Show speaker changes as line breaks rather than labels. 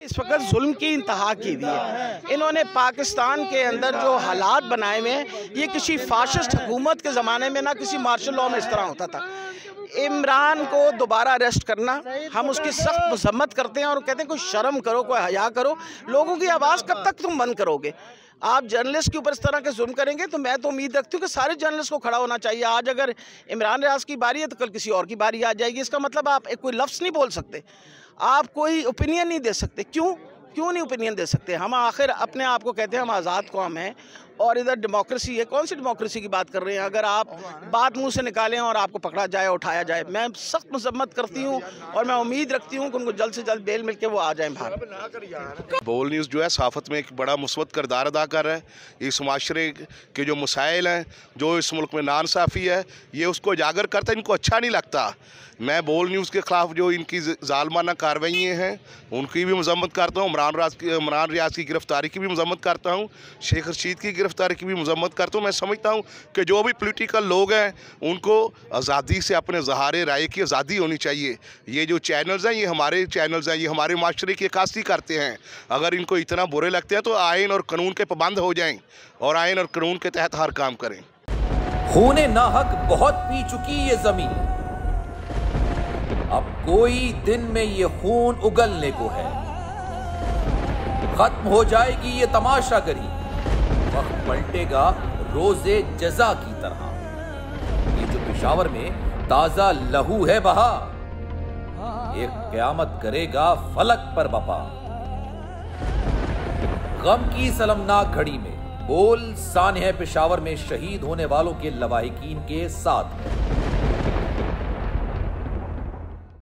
इस वक्त जुल्म की इंतहा की हुई है। इन्होंने पाकिस्तान के अंदर जो हालात बनाए हुए हैं, ये किसी फाशिस्ट हुकूमत के ज़माने में ना किसी मार्शल लॉ में इस तरह होता था। इमरान को दोबारा अरेस्ट करना, हम उसकी सख्त मजम्मत करते हैं और कहते हैं कोई शर्म करो, कोई हया करो। लोगों की आवाज़ कब तक तुम बंद करोगे? आप जर्नलिस्ट के ऊपर इस तरह के जुल्म करेंगे तो मैं तो उम्मीद रखती हूँ कि सारे जर्नलिस्ट को खड़ा होना चाहिए। आज अगर इमरान रियाज की बारी है तो कल किसी और की बारी आ जाएगी। इसका मतलब आप कोई लफ्ज़ नहीं बोल सकते, आप कोई ओपिनियन नहीं दे सकते। क्यों नहीं ओपिनियन दे सकते? हम आखिर अपने आप को कहते हैं हम आज़ाद कौम हैं और इधर डेमोक्रेसी है। कौन सी डेमोक्रेसी की बात कर रहे हैं? अगर आप बात मुंह से निकालें और आपको पकड़ा जाए, उठाया जाए, मैं सख्त मजम्मत करती हूँ और मैं उम्मीद रखती हूँ कि उनको जल्द से जल्द बेल मिल के वो आ जाएँ बाहर।
बोल न्यूज़ जो है सहाफ़त में एक बड़ा मुस्बत किरदार अदा कर रहा है। इस माशरे के जो मसाइल हैं, जो इस मुल्क में नाइंसाफ़ी है, ये उसको उजागर करता है। इनको अच्छा नहीं लगता। मैं बोल न्यूज़ के ख़िलाफ़ जो इनकी ज़ालमाना कार्रवाइयाँ हैं उनकी भी मज़म्मत करता हूँ। इमरान रियाज की गिरफ़्तारी की भी मज़म्मत करता हूँ। शेख रशीद की गिरफ़्तारी की भी मज़म्मत करता हूँ। मैं समझता हूँ कि जो भी पॉलिटिकल लोग हैं उनको आज़ादी से अपने ज़हारे राय की आज़ादी होनी चाहिए। ये जो चैनल्स हैं, ये हमारे चैनल्स हैं, ये हमारे माशरे की अक्कासी करते हैं। अगर इनको इतना बुरे लगते हैं तो आइन और कानून के पाबंद हो जाएं और आइन और कानून के तहत हर काम करें।
खूने नाहक बहुत पी चुकी ये ज़मीन, अब कोई दिन में ये खून उगलने को है। खत्म हो जाएगी ये तमाशागरी, वक्त पलटेगा रोजे जजा की तरह। ये जो पेशावर में ताजा लहू है बहा, एक क़यामत करेगा फलक पर बपा। गम की सलमनाक घड़ी में बोल सान्हे पेशावर में शहीद होने वालों के लवाहिकीन के साथ है।